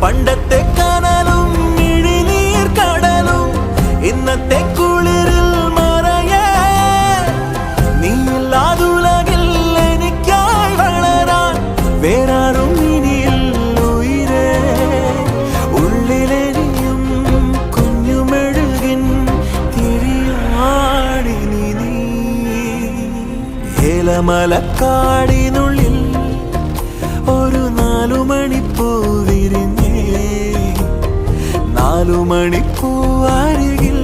പണ്ടത്തെ കനലും ഇഴിനീർ കടലും ഇന്നത്തെ കുളിരിൽ മറയേ നീയില്ലാതുലകിൽ എനിക്കായി വളരാൻ വേറാരും ഇനിയില്ല ഉയിരേ ഉള്ളിലെരിയും കുഞ്ഞുമെഴുകിൻ തിരിയാടിനി നീ ഏലമലക്കാടിനുള്ളിൽ ഒരു 4 മണിപ്പൂ വിരിഞ്ഞേ 4 മണിപ്പൂ അരികിൽ